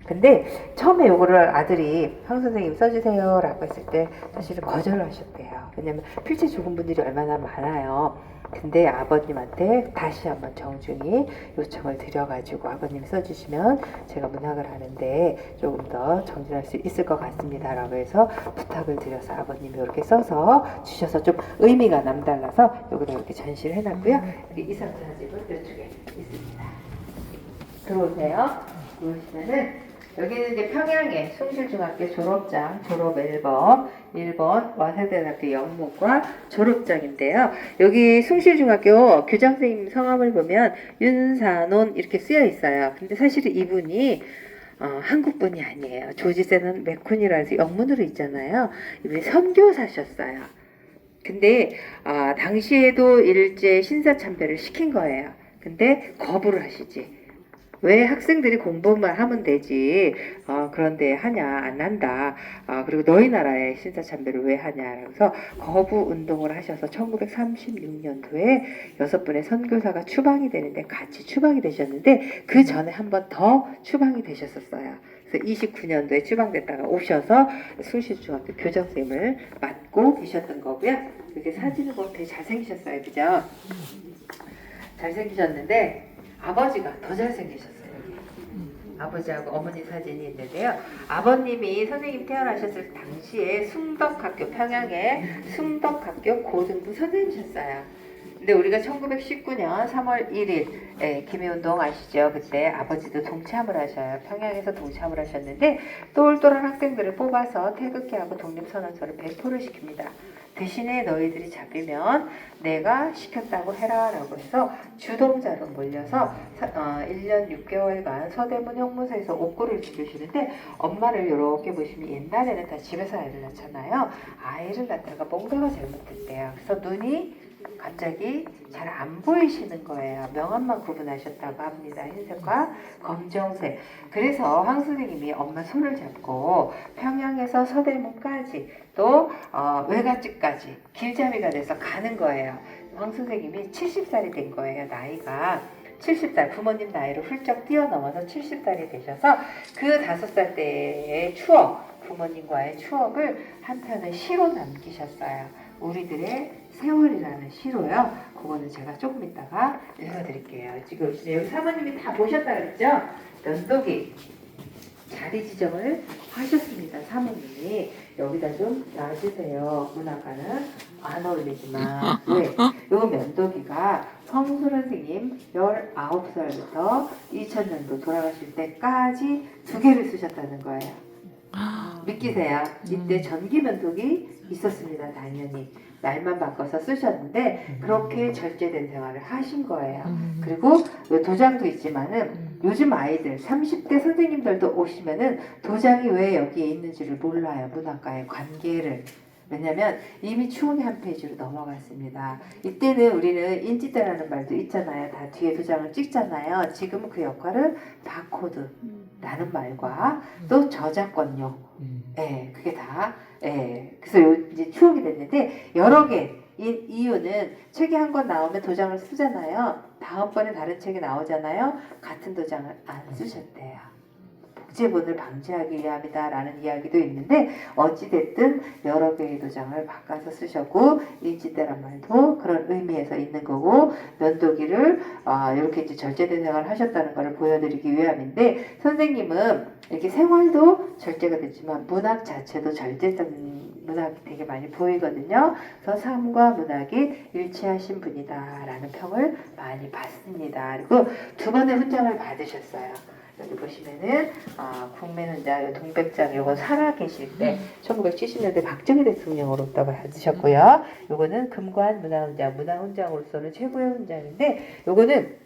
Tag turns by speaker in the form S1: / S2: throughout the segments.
S1: 근데 처음에 요거를 아들이 황 선생님 써주세요 라고 했을 때 사실은 거절을 하셨대요. 왜냐면 필체 죽은 분들이 얼마나 많아요. 근데 아버님한테 다시 한번 정중히 요청을 드려가지고 아버님이 써주시면 제가 문학을 하는데 조금 더 정진할 수 있을 것 같습니다 라고 해서 부탁을 드려서 아버님이 이렇게 써서 주셔서 좀 의미가 남달라서 여기다 이렇게 전시를 해놨고요. 여기 이상 사진은 이쪽에 있습니다. 들어오세요. 보시면은 여기는 이제 평양의 숭실중학교 졸업장, 졸업 앨범 1번 와세대학교 영문과 졸업장인데요. 여기 숭실중학교 교장선생님 성함을 보면 윤산온 이렇게 쓰여 있어요. 근데 사실은 이분이 한국분이 아니에요. 조지세는 맥쿤이라 해서 영문으로 있잖아요. 이분이 선교사셨어요. 근데 당시에도 일제 신사참배를 시킨 거예요. 근데 거부를 하시지. 왜 학생들이 공부만 하면 되지 그런데 하냐 안 한다 그리고 너희 나라에 신사참배를 왜 하냐 그래서 거부 운동을 하셔서 1936년도에 6분의 선교사가 추방이 되는데 같이 추방이 되셨는데 그 전에 한 번 더 추방이 되셨었어요. 그래서 29년도에 추방됐다가 오셔서 숭실중학교 교장선생님을 맡고 계셨던 거고요. 이렇게 사진을 보면 되게 잘생기셨어요. 그죠? 잘생기셨는데 아버지가 더 잘생기셨어요. 아버지하고 어머니 사진이 있는데요. 아버님이 선생님 태어나셨을 당시에 숭덕학교, 평양의 숭덕학교 고등부 선생님이셨어요. 근데 우리가 1919년 3월 1일 김해운동 아시죠? 그때 아버지도 동참을 하셔요. 평양에서 동참을 하셨는데 똘똘한 학생들을 뽑아서 태극기하고 독립선언서를 배포를 시킵니다. 대신에 너희들이 잡히면 내가 시켰다고 해라 라고 해서 주동자로 몰려서 1년 6개월간 서대문 형무소에서 옥고를 지르시는데 엄마를 이렇게 보시면 옛날에는 다 집에서 아이를 낳잖아요. 아이를 낳다가 뭔가가 잘못됐대요. 그래서 눈이 갑자기 잘 안 보이시는 거예요. 명암만 구분하셨다고 합니다. 흰색과 검정색. 그래서 황 선생님이 엄마 손을 잡고 평양에서 서대문까지 또 외갓집까지 길잡이가 돼서 가는 거예요. 황 선생님이 70살이 된 거예요. 나이가 70살 부모님 나이를 훌쩍 뛰어넘어서 70살이 되셔서 그 5살 때의 추억 부모님과의 추억을 한 편의 시로 남기셨어요. 우리들의 세월이라는 시로요. 그거는 제가 조금 이따가 읽어드릴게요. 지금 여기 사모님이 다 보셨다 그랬죠? 면도기 자리 지정을 하셨습니다. 사모님이 여기다 좀 놔주세요. 문학과는 안 어울리지만 왜? 요 면도기가 성수 선생님 19살부터 2000년도 돌아가실 때까지 2개를 쓰셨다는 거예요. 믿기세요? 이때 전기 면도기 있었습니다. 당연히 날만 바꿔서 쓰셨는데 그렇게 절제된 생활을 하신 거예요. 그리고 도장도 있지만은 요즘 아이들 30대 선생님들도 오시면은 도장이 왜 여기에 있는지를 몰라요. 문학과의 관계를. 왜냐면 이미 추억의 한 페이지로 넘어갔습니다. 이때는 우리는 인지대라는 말도 있잖아요. 다 뒤에 도장을 찍잖아요. 지금은 그 역할은 바코드라는 말과 또 저작권료. 그게 다. 그래서 이제 추억이 됐는데 여러 개. 이유는 책이 한 권 나오면 도장을 쓰잖아요. 다음번에 다른 책이 나오잖아요. 같은 도장을 안 쓰셨대요. 복제본을 방지하기 위함이다라는 이야기도 있는데 어찌됐든 여러 개의 도장을 바꿔서 쓰셨고 인지대란 말도 그런 의미에서 있는 거고 면도기를 이렇게 이제 절제된 생활을 하셨다는 것을 보여드리기 위함인데 선생님은 이렇게 생활도 절제가 됐지만 문학 자체도 절제된 문학이 되게 많이 보이거든요. 그래서 삶과 문학이 일치하신 분이다라는 평을 많이 받습니다. 그리고 2번의 훈장을 받으셨어요. 여기 보시면은 국민훈장, 동백장 요건 살아계실 때 1970년대 박정희 대통령으로부터 받으셨고요. 요거는 금관 문화훈장, 문화훈장으로서는 최고의 훈장인데 요거는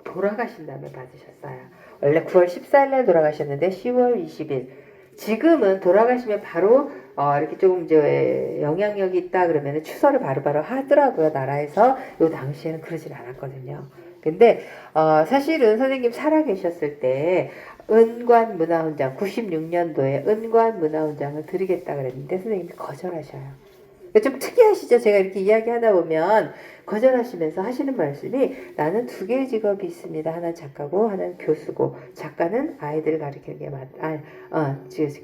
S1: 돌아가신 다음에 받으셨어요. 원래 9월 14일에 돌아가셨는데 10월 20일 지금은 돌아가시면 바로 이렇게 조금 이제 영향력이 있다 그러면 추서를 바로바로 하더라고요. 나라에서 요 당시에는 그러진 않았거든요. 근데 사실은 선생님 살아계셨을 때 은관 문화훈장 96년도에 은관 문화훈장을 드리겠다 그랬는데 선생님이 거절하셔요. 좀 특이하시죠? 제가 이렇게 이야기하다 보면 거절하시면서 하시는 말씀이 나는 두 개의 직업이 있습니다. 하나는 작가고 하나는 교수고 작가는 아이들을 가르치는 게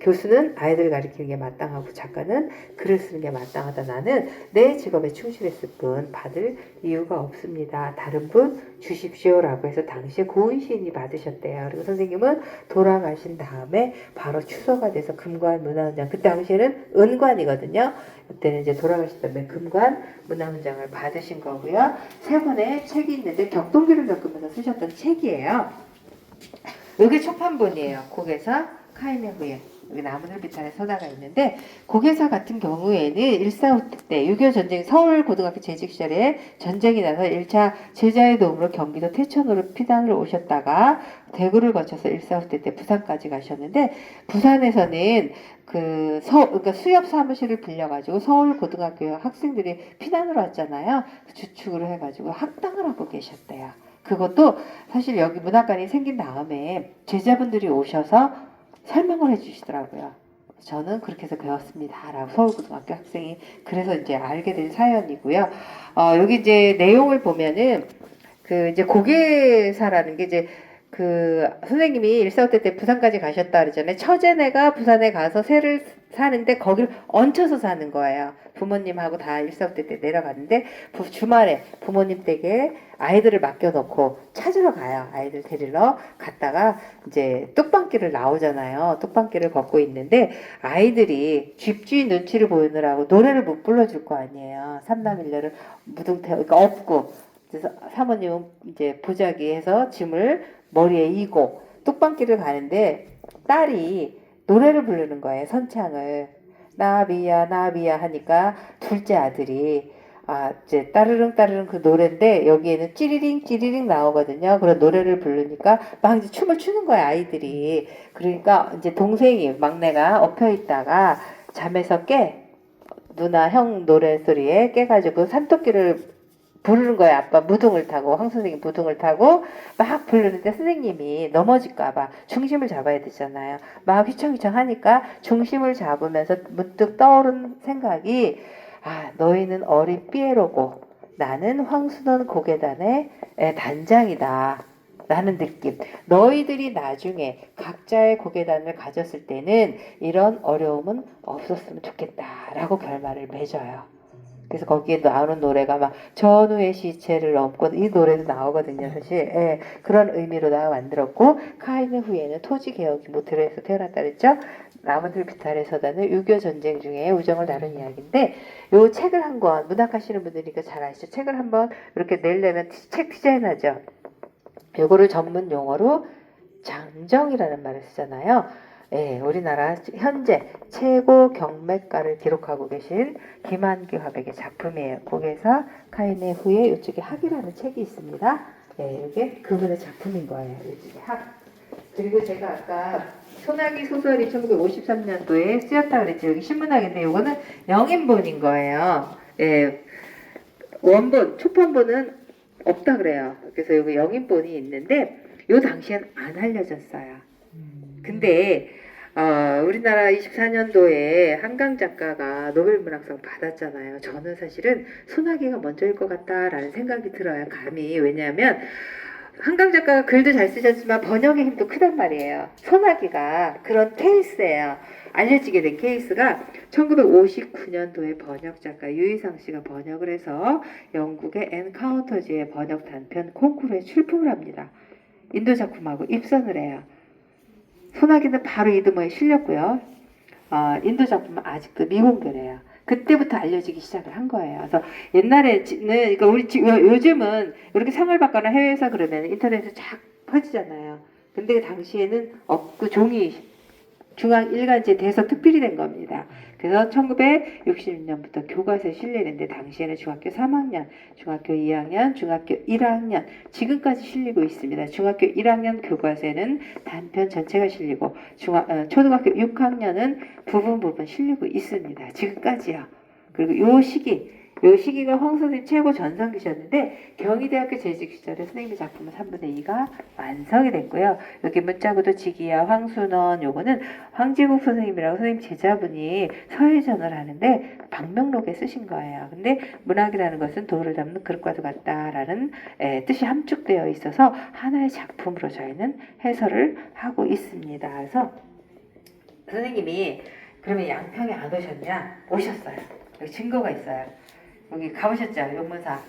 S1: 교수는 아이들을 가르치는 게 마땅하고 작가는 글을 쓰는 게 마땅하다. 나는 내 직업에 충실했을 뿐 받을 이유가 없습니다. 다른 분 주십시오라고 해서 당시에 고은 시인이 받으셨대요. 그리고 선생님은 돌아가신 다음에 바로 추서가 돼서 금관 문화훈장, 그때 당시에는 은관이거든요. 그때는 이제 돌아가신 다음에 금관 문화훈장을 받으신 거고요. 세 권의 책이 있는데 격동기를 겪으면서 쓰셨던 책이에요. 여기 초판본이에요. 고개사 카인의 후예. 여기 나무늘빛 아래 서다가 있는데, 고개사 같은 경우에는 1.4.5 때 6.25 전쟁, 서울고등학교 재직 시절에 전쟁이 나서 1차 제자의 도움으로 경기도 태천으로 피난을 오셨다가 대구를 거쳐서 1.4.5 때 부산까지 가셨는데, 부산에서는 그러니까 수협 사무실을 빌려가지고 서울고등학교 학생들이 피난을 왔잖아요. 주축으로 해가지고 학당을 하고 계셨대요. 그것도 사실 여기 문학관이 생긴 다음에 제자분들이 오셔서 설명을 해주시더라고요. 저는 그렇게 해서 배웠습니다. 라고 서울고등학교 학생이 그래서 이제 알게 된 사연이고요. 여기 이제 내용을 보면은 이제 고개사라는 게 이제 선생님이 1.4.5 때 부산까지 가셨다 그러잖아요. 처제네가 부산에 가서 새를 사는데 거기를 얹혀서 사는 거예요. 부모님하고 다 1.4.5 때 내려갔는데 주말에 부모님 댁에 아이들을 맡겨놓고 찾으러 가요. 아이들 데리러 갔다가 이제 뚝방길을 나오잖아요. 뚝방길을 걷고 있는데 아이들이 집주인 눈치를 보느라고 노래를 못 불러줄 거 아니에요. 삼남일녀를 그러니까 없고, 그래서 사모님은 이제 보자기해서 짐을 머리에 이고 뚝방길을 가는데 딸이 노래를 부르는 거예요. 선창을. 나비야 나비야 하니까 둘째 아들이 이제 따르릉 따르릉 그 노래인데 여기에는 찌리링 찌리링 나오거든요. 그런 노래를 부르니까 막 이제 춤을 추는 거야, 아이들이. 그러니까 이제 동생이 막내가 엎혀 있다가 잠에서 누나 형 노래소리에 깨가지고 산토끼를 부르는 거예요. 아빠 무등을 타고, 황 선생님 무등을 타고 막 부르는데 선생님이 넘어질까봐 중심을 잡아야 되잖아요. 막 휘청휘청 하니까 중심을 잡으면서 문득 떠오른 생각이, 너희는 어린 삐에로고 나는 황순원 고개단의 단장이다 라는 느낌. 너희들이 나중에 각자의 고개단을 가졌을 때는 이런 어려움은 없었으면 좋겠다 라고 결말을 맺어요. 그래서 거기에 나오는 노래가 막 전우의 시체를 넘고, 이 노래도 나오거든요. 사실 그런 의미로다가 만들었고, 카인의 후예는 토지개혁이 모토로해서 태어났다 그랬죠. 나무늘빛 아래 서다는 6.25 전쟁 중에 우정을 다룬 이야기인데, 요 책을 한 권, 문학하시는 분들이니까 잘 아시죠. 책을 한번 이렇게 내려면 책 디자인하죠. 요거를 전문 용어로 장정이라는 말을 쓰잖아요. 우리나라 현재 최고 경매가를 기록하고 계신 김한규 화백의 작품이에요. 고개사 카인의 후예, 이쪽에 학이라는 책이 있습니다. 이게 그분의 작품인 거예요. 이쪽에 학. 그리고 제가 아까 소나기 소설이 1953년도에 쓰였다 그랬죠. 여기 신문학인데 이거는 영인본인 거예요. 원본, 초판본은 없다 그래요. 그래서 여기 영인본이 있는데 요 당시엔 안 알려졌어요. 근데 우리나라 24년도에 한강 작가가 노벨문학상 받았잖아요. 저는 사실은 소나기가 먼저일 것 같다라는 생각이 들어요. 감히. 왜냐하면 한강 작가가 글도 잘 쓰셨지만 번역의 힘도 크단 말이에요. 소나기가 그런 케이스예요. 알려지게 된 케이스가 1959년도에 번역 작가 유희상 씨가 번역을 해서 영국의 엔카운터즈의 번역 단편 콩쿠르에 출품을 합니다. 인도 작품하고 입선을 해요. 소나기는 바로 이듬해에 실렸고요. 인도 작품은 아직도 미공개래요. 그때부터 알려지기 시작을 한 거예요. 그래서 옛날에는, 그러니까 요즘은 이렇게 상을 받거나 해외에서 그러면 인터넷에 쫙 퍼지잖아요. 근데 당시에는 없고 종이 중앙 일간지에 대해서 특필이 된 겁니다. 그래서 1960년부터 교과서에 실리는데 당시에는 중학교 3학년, 중학교 2학년, 중학교 1학년 지금까지 실리고 있습니다. 중학교 1학년 교과서에는 단편 전체가 실리고 초등학교 6학년은 부분 실리고 있습니다. 지금까지요. 그리고 요 시기 요 시기가 황 선생님 최고 전성기셨는데 경희대학교 재직 시절에 선생님의 작품은 3분의 2가 완성이 됐고요. 여기 문자구도 지기야 황순원 요거는 황지국 선생님이라고 선생님 제자분이 서예전을 하는데 방명록에 쓰신 거예요. 근데 문학이라는 것은 도를 담는 그릇과도 같다라는 뜻이 함축되어 있어서 하나의 작품으로 저희는 해설을 하고 있습니다. 그래서 선생님이 그러면 양평에 안 오셨냐? 오셨어요. 여기 증거가 있어요. 여기 가보셨죠? 용문사.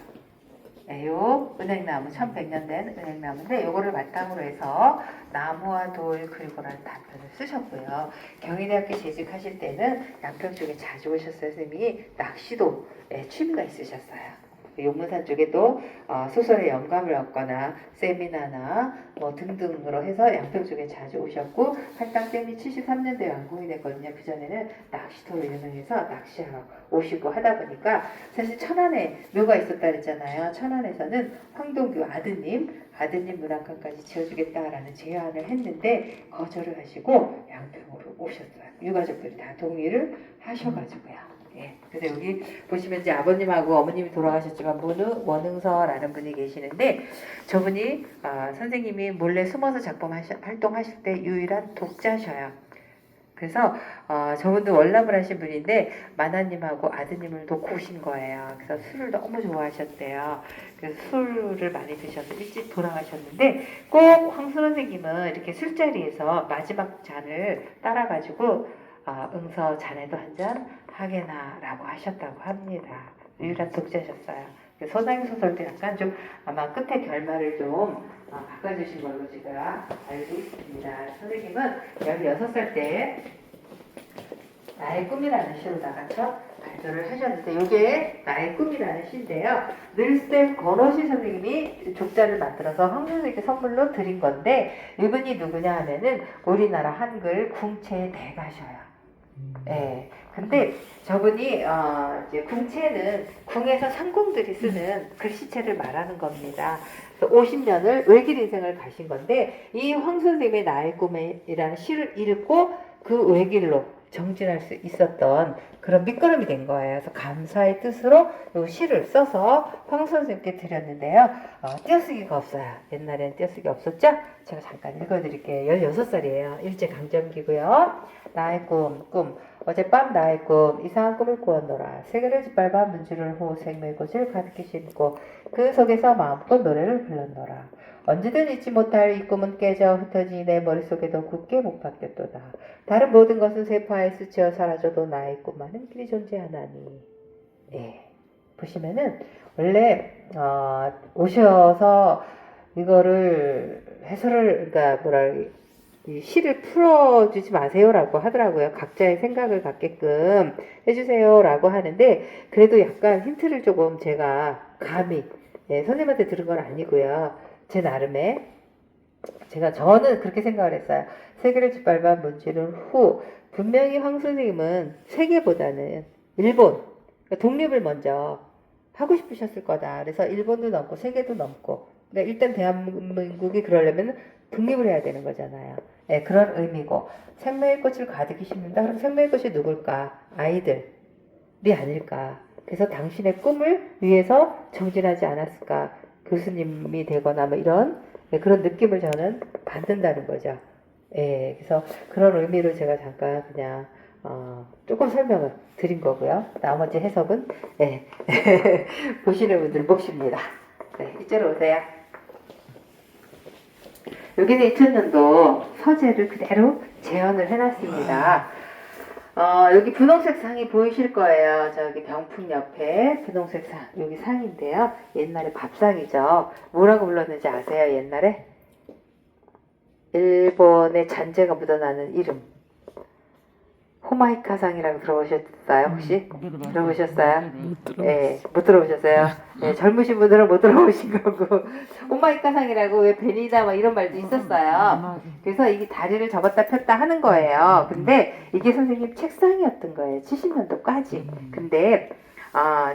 S1: 네, 요 은행나무 1100년 된 은행나무인데 요거를 바탕으로 해서 나무와 돌 그리고라는 단편을 쓰셨고요. 경희대학교 재직하실 때는 양평 쪽에 자주 오셨어요. 선생님이 낚시도 취미가 있으셨어요. 용문산 쪽에도 소설에 영감을 얻거나 세미나나 뭐 등등으로 해서 양평 쪽에 자주 오셨고 할당댐이 73년도에 완공이 됐거든요. 그 전에는 낚시터로 유명해서 낚시하러 오시고 하다 보니까 사실 천안에 묘가 있었다 그랬잖아요. 천안에서는 황동규 아드님 문학관까지 지어주겠다라는 제안을 했는데 거절을 하시고 양평으로 오셨어요. 유가족들이 다 동의를 하셔가지고요. 예, 그래서 여기 보시면 이제 아버님하고 어머님이 돌아가셨지만 원흥서라는 분이 계시는데 저분이 선생님이 몰래 숨어서 작품 활동하실 때 유일한 독자셔요. 그래서 저분도 월남을 하신 분인데 만화님하고 아드님을 놓고 오신 거예요. 그래서 술을 너무 좋아하셨대요. 그래서 술을 많이 드셔서 일찍 돌아가셨는데 꼭 황순 선생님은 이렇게 술자리에서 마지막 잔을 따라가지고 응서 자네도 한 잔 하게나라고 하셨다고 합니다. 유일한 독자셨어요. 서당의 소설도 약간 좀 아마 끝에 결말을 좀 바꿔주신 걸로 제가 알고 있습니다. 선생님은 16살 때 나의 꿈이라는 시로다가 발표를 하셨는데 이게 나의 꿈이라는 시인데요. 늘쌤 권호시 선생님이 족자를 만들어서 황 선생님께 선물로 드린 건데 이분이 누구냐 하면은 우리나라 한글 궁체의 대가셔요. 예. 근데 저분이 이제 궁체는 궁에서 상공들이 쓰는 글씨체를 말하는 겁니다. 그래서 50년을 외길 인생을 가신 건데 이 황 선생님의 나의 꿈이라는 시를 읽고 그 외길로 정진할 수 있었던 그런 밑거름이 된 거예요. 그래서 감사의 뜻으로 이 시를 써서 황 선생님께 드렸는데요. 띄어쓰기가 없어요. 옛날에는 띄어쓰기 없었죠? 제가 잠깐 읽어드릴게요. 16살이에요. 일제강점기고요. 나의 꿈. 어젯밤 나의 꿈 이상한 꿈을 꾸었노라. 세계를 짓밟아 문지를 호 생명의 꽃을 가득히 심고 그 속에서 마음껏 노래를 불렀노라. 언제든 잊지 못할 이 꿈은 깨져 흩어지니 내 머릿속에도 굳게 못 박혔도다. 다른 모든 것은 세파에 스쳐 사라져도 나의 꿈만은 길이 존재하나니. 예. 보시면은 원래 오셔서 이거를 해설을 이 시를 풀어주지 마세요라고 하더라고요. 각자의 생각을 갖게끔 해주세요라고 하는데 그래도 약간 힌트를 조금 제가 감히 선생님한테 들은 건 아니고요. 제 나름의 저는 그렇게 생각을 했어요. 세계를 짓밟아 문지른 후 분명히 황 선생님은 세계보다는 일본 그러니까 독립을 먼저 하고 싶으셨을 거다. 그래서 일본도 넘고 세계도 넘고 그러니까 일단 대한민국이 그러려면 독립을 해야 되는 거잖아요. 네, 그런 의미고 생명의 꽃을 가득히 심는다. 그럼 생명의 꽃이 누굴까? 아이들이 아닐까? 그래서 당신의 꿈을 위해서 정진하지 않았을까? 교수님이 되거나 뭐 이런 그런 느낌을 저는 받는다는 거죠. 예, 그래서 그런 의미로 제가 잠깐 그냥 조금 설명을 드린 거고요. 나머지 해석은 보시는 분들 몫입니다. 네, 이쪽으로 오세요. 여기는 2000년도 서재를 그대로 재현을 해놨습니다. 여기 분홍색 상이 보이실 거예요. 저기 병풍 옆에 분홍색 상, 여기 상인데요. 옛날에 밥상이죠. 뭐라고 불렀는지 아세요? 옛날에? 일본의 잔재가 묻어나는 이름. 호마이카상이라고 들어보셨어요? 혹시? 들어보셨어요? 네, 못 들어보셨어요? 네, 젊으신 분들은 못 들어보신 거고. 호마이카상이라고 왜 벤이다 막 이런 말도 있었어요. 그래서 이게 다리를 접었다 폈다 하는 거예요. 근데 이게 선생님 책상이었던 거예요. 70년도까지. 근데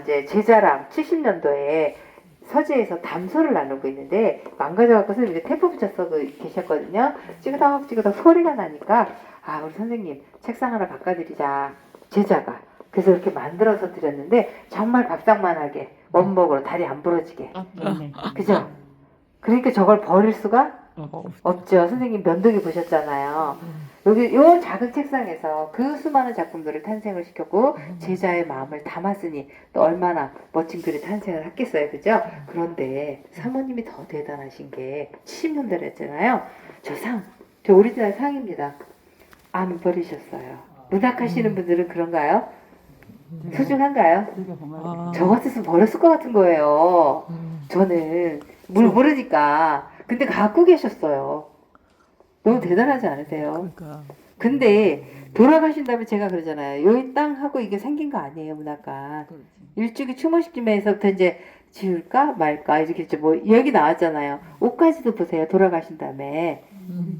S1: 이제 제자랑 70년도에 서재에서 담소를 나누고 있는데 망가져갖고 선생님이 테이프 붙여서 계셨거든요. 찌그덕 소리가 나니까 우리 선생님 책상 하나 바꿔드리자. 제자가 그래서 이렇게 만들어서 드렸는데 정말 밥상만하게 원목으로 다리 안 부러지게.
S2: 네.
S1: 그죠? 그러니까 저걸 버릴 수가
S2: 어,
S1: 없죠. 선생님 면도기 보셨잖아요. 여기 요 작은 책상에서 그 수많은 작품들을 탄생을 시켰고 제자의 마음을 담았으니 또 얼마나 멋진 글이 탄생을 했겠어요. 그죠? 그런데 사모님이 더 대단하신 게 70년대를 했잖아요. 저 오리지널 상입니다. 안 버리셨어요. 문학하시는 분들은 그런가요? 소중한가요?
S2: 아.
S1: 저 같았으면 버렸을 것 같은 거예요. 저는 모르니까. 근데 갖고 계셨어요. 너무 대단하지 않으세요?
S2: 그러니까
S1: 근데 돌아가신 다음에 제가 그러잖아요. 여기 땅하고 이게 생긴 거 아니에요, 문학관. 일주기 추모식쯤에서부터 이제 지을까 말까 이렇게 이제 뭐 여기 나왔잖아요. 옷까지도 보세요. 돌아가신 다음에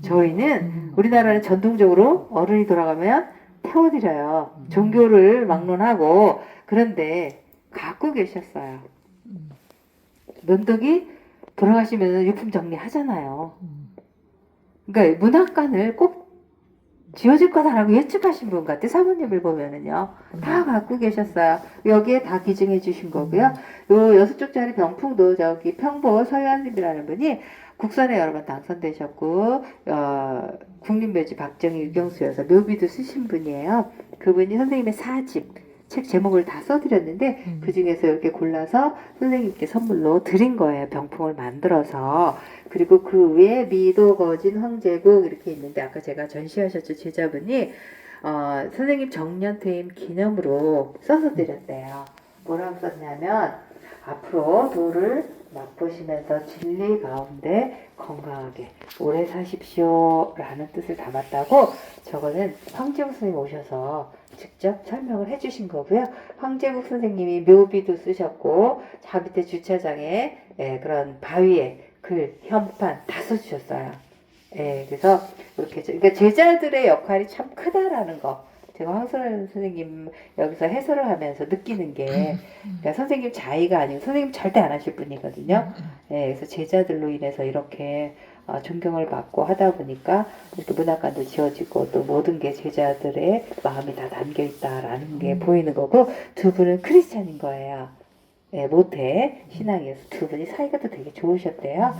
S1: 저희는 우리나라는 전통적으로 어른이 돌아가면 태워드려요. 종교를 막론하고. 그런데 갖고 계셨어요. 면도기 돌아가시면 유품 정리하잖아요. 그러니까 문학관을 꼭 지어줄 거다라고 예측하신 분 같아. 사모님을 보면은요. 다 갖고 계셨어요. 여기에 다 기증해 주신 거고요. 요 6쪽짜리 병풍도 저기 평보 서유한님이라는 분이 국선에 여러 번 당선되셨고 국립묘지 박정희 유경수여서 묘비도 쓰신 분이에요. 그분이 선생님의 4집 책 제목을 다 써드렸는데 그 중에서 이렇게 골라서 선생님께 선물로 드린 거예요. 병풍을 만들어서. 그리고 그 위에 미도, 거진, 황제국 이렇게 있는데 아까 제가 전시하셨죠. 제자분이 선생님 정년퇴임 기념으로 써서 드렸대요. 뭐라고 썼냐면 앞으로 도를 맛보시면서 진리 가운데 건강하게 오래 사십시오 라는 뜻을 담았다고. 저거는 황제국 선생님 오셔서 직접 설명을 해주신 거고요. 황제국 선생님이 묘비도 쓰셨고 자 밑에 주차장에 그런 바위에 글, 현판 다 써주셨어요. 그래서 이렇게 그러니까 제자들의 역할이 참 크다라는 거. 제가 황선현 선생님 여기서 해설을 하면서 느끼는 게 그러니까 선생님 자의가 아니고 선생님 절대 안 하실 분이거든요. 그래서 제자들로 인해서 이렇게 존경을 받고 하다 보니까 이렇게 문학관도 지어지고 또 모든 게 제자들의 마음이 다 담겨 있다라는 게 보이는 거고 두 분은 크리스찬인 거예요. 모태 신앙에서 두 분이 사이가 또 되게 좋으셨대요.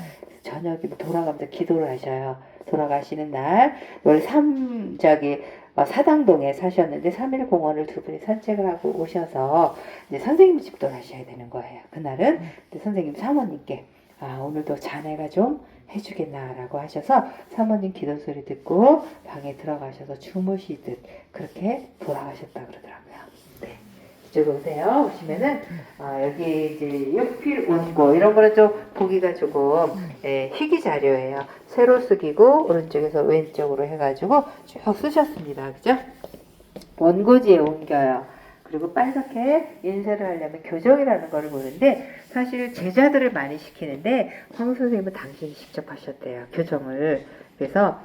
S1: 저녁에 돌아가면서 기도를 하셔요. 돌아가시는 날 원래 사당동에 사셨는데 3일 공원을 두 분이 산책을 하고 오셔서 이제 선생님 집도 가셔야 되는 거예요. 그날은 근데 선생님 사모님께 오늘도 자네가 좀 해주겠나라고 하셔서 사모님 기도 소리 듣고 방에 들어가셔서 주무시듯 그렇게 돌아가셨다 그러더라고요. 네. 이쪽으로 오세요. 보시면은 여기 이제 육필 원고 이런 거는 좀 보기가 조금 희귀 자료예요. 세로 쓰기고 오른쪽에서 왼쪽으로 해가지고 쭉 쓰셨습니다. 그죠? 원고지에 옮겨요. 그리고 빨갛게 인쇄를 하려면 교정이라는 거를 보는데 사실 제자들을 많이 시키는데 황 선생님은 당신이 직접 하셨대요. 교정을. 그래서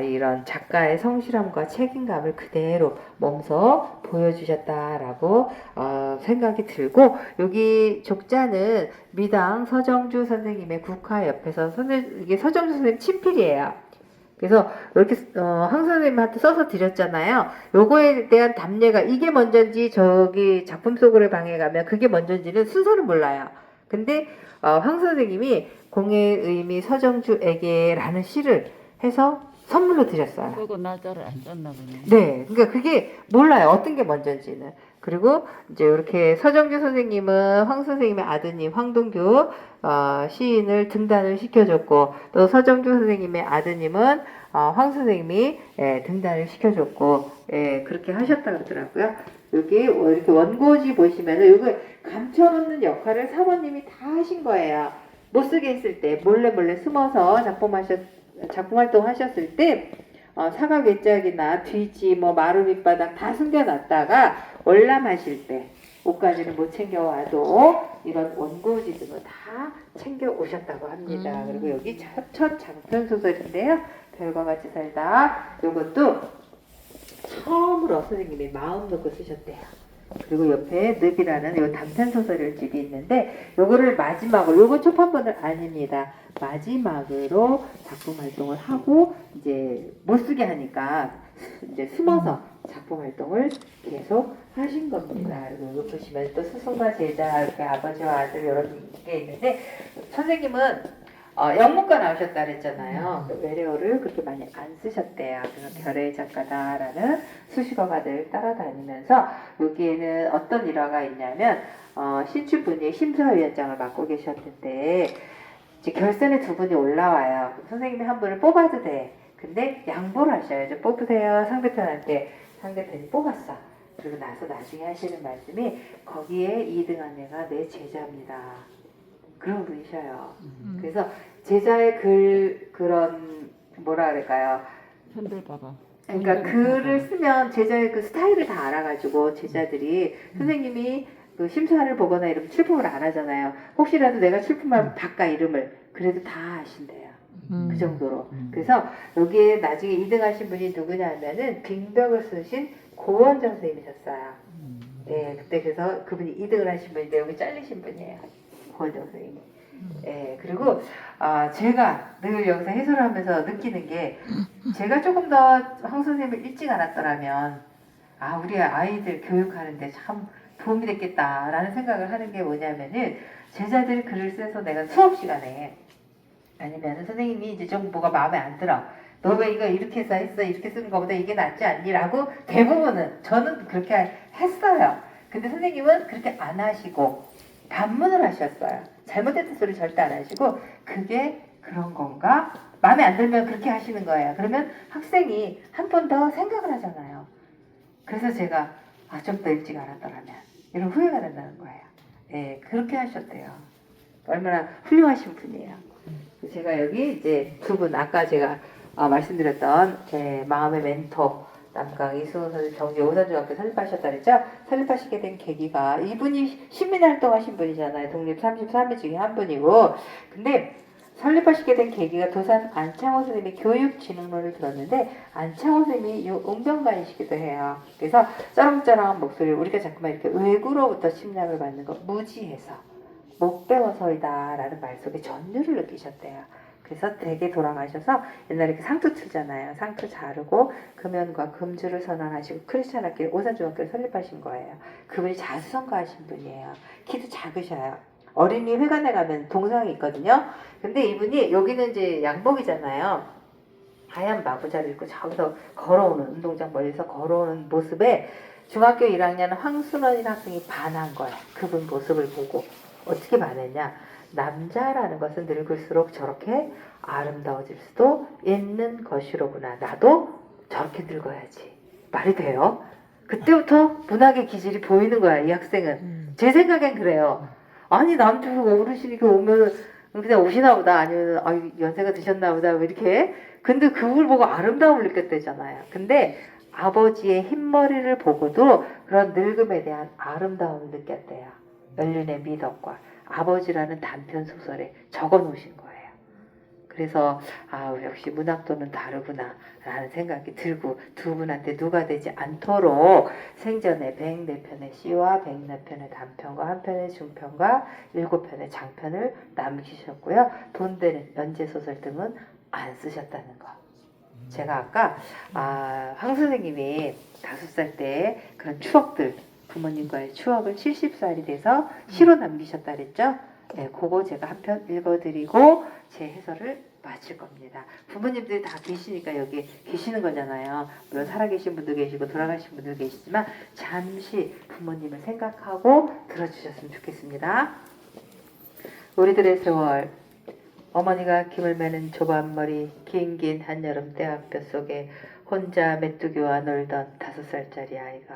S1: 이런 작가의 성실함과 책임감을 그대로 몸소 보여주셨다라고 생각이 들고 여기 족자는 미당 서정주 선생님의 국화 옆에서 이게 서정주 선생님 친필이에요. 그래서 이렇게 황 선생님한테 써서 드렸잖아요. 요거에 대한 답례가 이게 먼저인지 저기 작품 속으로 방에 가면 그게 먼저인지는 순서는 몰라요. 근데 황 선생님이 공의 의미 서정주에게라는 시를 해서 선물로 드렸어요.
S2: 그거 날짜를 안 짰나 보네.
S1: 네, 그러니까 그게 몰라요. 어떤 게 먼저인지는. 그리고 이제 이렇게 서정주 선생님은 황 선생님의 아드님 황동규 시인을 등단을 시켜줬고 또 서정주 선생님의 아드님은 황 선생님이 등단을 시켜줬고 그렇게 하셨다 그러더라고요. 여기 이렇게 원고지 보시면은 이거 감춰놓는 역할을 사모님이 다 하신 거예요. 못 쓰게 했을 때 몰래 숨어서 작품 활동하셨을 때 사각 외짝이나 뒤지 마루 밑바닥 다 숨겨놨다가 월남하실 때 옷까지는 못 챙겨와도 이런 원고지 등을 다 챙겨 오셨다고 합니다. 그리고 여기 첫 장편 소설인데요. 별과 같이 살다. 이것도 처음으로 선생님이 마음 놓고 쓰셨대요. 그리고 옆에 늪이라는 요 단편 소설을 집이 있는데 요거를 마지막으로 요거 초판본은 아닙니다. 마지막으로 작품 활동을 하고 이제 못 쓰게 하니까 이제 숨어서 작품 활동을 계속 하신 겁니다. 그리고 여기 보시면 또 스승과 제자, 이렇게 아버지와 아들 이런 게 있는데 선생님은 영문과 나오셨다 그랬잖아요. 외래어를 그렇게 많이 안 쓰셨대요. 그래서 결의 작가다라는 수식어가들 따라다니면서 여기에는 어떤 일화가 있냐면 신주분이 심사위원장을 맡고 계셨는데 이제 결선에 두 분이 올라와요. 그럼 선생님이 한 분을 뽑아도 돼. 근데 양보를 하셔야죠. 뽑으세요. 상대편한테. 상대편이 뽑았어. 그리고 나서 나중에 하시는 말씀이 거기에 2등한 애가 내 제자입니다. 그런 분이셔요. 그래서 제자의 그런 뭐라 그럴까요?
S2: 흔들까봐.
S1: 그러니까 글을 쓰면 제자의 그 스타일을 다 알아가지고 제자들이 선생님이 그 심사를 보거나 이러면 출품을 안 하잖아요. 혹시라도 내가 출품하면 바꿔 이름을 그래도 다 아신대요. 그 정도로. 그래서 여기에 나중에 2등 하신 분이 누구냐 하면은 빙벽을 쓰신 고원정 선생님이셨어요. 네, 그때 그래서 그분이 2등을 하신 분인데 여기 잘리신 분이에요. 고원정 선생님이. 예, 그리고 제가 늘 여기서 해설을 하면서 느끼는 게 제가 조금 더 황 선생님을 일찍 알았더라면 우리 아이들 교육하는데 참 도움이 됐겠다라는 생각을 하는 게 뭐냐면은 제자들이 글을 써서 내가 수업 시간에 아니면 선생님이 이제 좀 뭐가 마음에 안 들어. 너 왜 이거 이렇게 했어? 이렇게 쓰는 것보다 이게 낫지 않니? 라고 대부분은 저는 그렇게 했어요. 근데 선생님은 그렇게 안 하시고 반문을 하셨어요. 잘못했던 소리 절대 안 하시고 그게 그런 건가? 마음에 안 들면 그렇게 하시는 거예요. 그러면 학생이 한 번 더 생각을 하잖아요. 그래서 제가 좀 더 일찍 알았더라면 이런 후회가 된다는 거예요. 예, 그렇게 하셨대요. 얼마나 훌륭하신 분이에요. 제가 여기 이제 두 분 아까 제가 말씀드렸던 제 마음의 멘토 남강 이승훈 선생님 정지 오산중학교 설립하셨다 그랬죠? 설립하시게 된 계기가 이분이 시민활동하신 분이잖아요. 독립 33회 중에 한 분이고 근데 설립하시게 된 계기가 도산 안창호 선생님의 교육진흥론을 들었는데 안창호 선생님이 웅변가이시기도 해요. 그래서 쩌렁쩌렁한 목소리 우리가 자꾸만 이렇게 외구로부터 침략을 받는 거 무지해서 못 배워서이다 라는 말 속에 전율을 느끼셨대요. 그래서 댁에 돌아가셔서 옛날에 이렇게 상투 틀잖아요. 상투 자르고 금연과 금주를 선언하시고 크리스찬 학교 오산중학교를 설립하신 거예요. 그분이 자수성가하신 분이에요. 키도 작으셔요. 어린이 회관에 가면 동상이 있거든요. 근데 이분이 여기는 이제 양복이잖아요. 하얀 마부자를 입고 저기서 걸어오는 운동장 멀리서 걸어오는 모습에 중학교 1학년 황순원이라는 학생이 반한 거예요. 그분 모습을 보고 어떻게 반했냐. 남자라는 것은 늙을수록 저렇게 아름다워질 수도 있는 것이로구나. 나도 저렇게 늙어야지. 말이 돼요? 그때부터 문학의 기질이 보이는 거야. 이 학생은. 제 생각엔 그래요. 아니 남자 어르신이 이렇게 오면 그냥 오시나 보다. 아니면 연세가 드셨나 보다. 왜 이렇게. 근데 그걸 보고 아름다움을 느꼈대잖아요. 근데 아버지의 흰머리를 보고도 그런 늙음에 대한 아름다움을 느꼈대요. 연륜의 미덕과 아버지라는 단편 소설에 적어 놓으신 거예요. 그래서 역시 문학도는 다르구나 라는 생각이 들고 두 분한테 누가 되지 않도록 생전에 104편의 시와 104편의 단편과 한 편의 중편과 7편의 장편을 남기셨고요. 돈 되는 연재소설 등은 안 쓰셨다는 거. 제가 아까 황 선생님이 5살 때 그런 추억들 부모님과의 추억을 70살이 돼서 시로 남기셨다 그랬죠? 네, 그거 제가 한 편 읽어드리고 제 해설을 마칠 겁니다. 부모님들이 다 계시니까 여기 계시는 거잖아요. 물론 살아계신 분도 계시고 돌아가신 분도 계시지만 잠시 부모님을 생각하고 들어주셨으면 좋겠습니다. 우리들의 세월 어머니가 김을 매는 좁은 머리 긴 한여름 떼학볕 속에 혼자 메뚜기와 놀던 5살짜리 아이가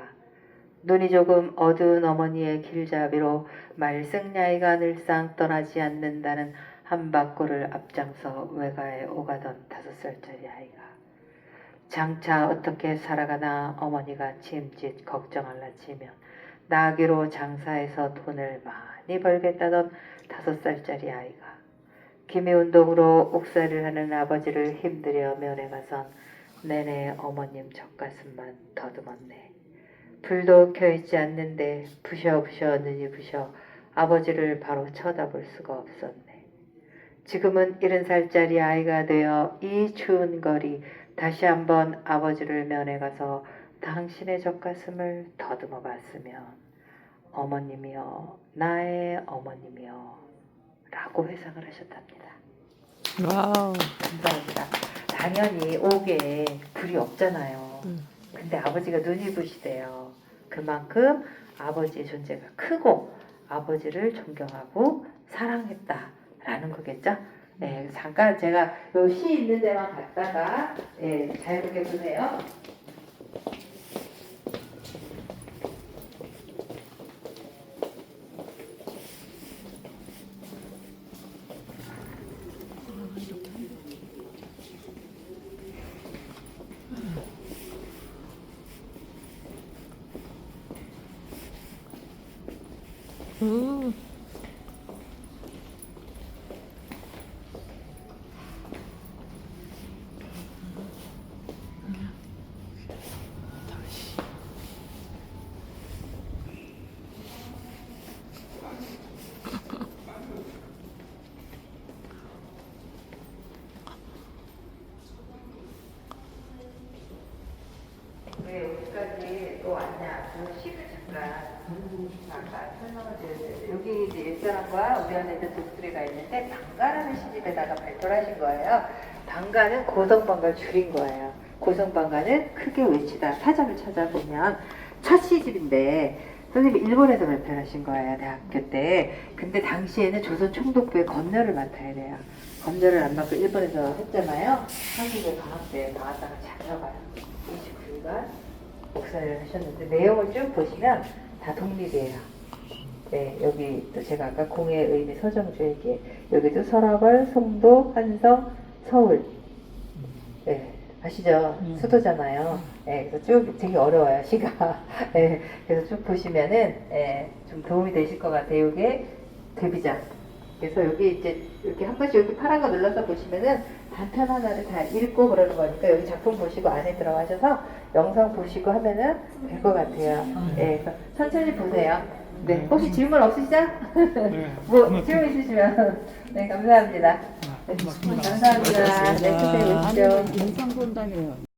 S1: 눈이 조금 어두운 어머니의 길잡이로 말승야이가 늘상 떠나지 않는다는 한바퀴를 앞장서 외가에 오가던 5살짜리 아이가 장차 어떻게 살아가나 어머니가 짐짓 걱정할라 치면 나귀로 장사해서 돈을 많이 벌겠다던 5살짜리 아이가 기미운동으로 옥살이를 하는 아버지를 힘들여 면회 가선 내내 어머님 젖가슴만 더듬었네. 불도 켜있지 않는데 부셔부셔 눈이 부셔 아버지를 바로 쳐다볼 수가 없었네. 지금은 70살짜리 아이가 되어 이 추운 거리 다시 한번 아버지를 면회 가서 당신의 젖가슴을 더듬어 봤으면 어머님이여 나의 어머님이여 라고 회상을 하셨답니다.
S2: 와우.
S1: 감사합니다. 당연히 옥에 불이 없잖아요. 근데 아버지가 눈이 부시대요. 그만큼 아버지의 존재가 크고 아버지를 존경하고 사랑했다라는 거겠죠? 네, 잠깐 제가 요 시 있는 데만 갔다가 잘 보게 보세요.
S2: 음.
S1: 왜 여기까지 또 왔냐? 그 시를 잠깐 설명을 드렸어요. 여기 이제 옛사람과 우리 안에 있는 독수리가 있는데 방가라는 시집에다가 발표를 하신 거예요. 방가는 고성방가를 줄인 거예요. 고성방가는 크게 외치다. 사전을 찾아보면 첫 시집인데 선생님이 일본에서 발표를 하신 거예요. 대학교 때. 근데 당시에는 조선 총독부의 건널을 맡아야 돼요. 건널을 안 맡고 일본에서 했잖아요. 한국에 방학 때 나왔다가 잡혀가요. 29일간 목사를 하셨는데 내용을 쭉 보시면 다 독립이에요. 네, 여기 또 제가 아까 공의 의미 서정주에게 여기도 서라벌, 송도, 한성, 서울. 네, 아시죠? 수도잖아요. 네, 그래서 쭉 되게 어려워요, 시가. 네, 그래서 쭉 보시면은 좀 도움이 되실 것 같아요. 이게 데뷔작. 그래서 여기 이제 이렇게 한 번씩 이렇게 파란 거 눌러서 보시면은 단편 하나를 다 읽고 그러는 거니까 여기 작품 보시고 안에 들어가셔서 영상 보시고 하면은 될 것 같아요. 네, 그래서 천천히 보세요. 네, 혹시 질문 없으시죠? 뭐 질문 있으시면 네 감사합니다. 네, 감사합니다. 네, 선생님 오시죠.
S2: 영상 본다며요.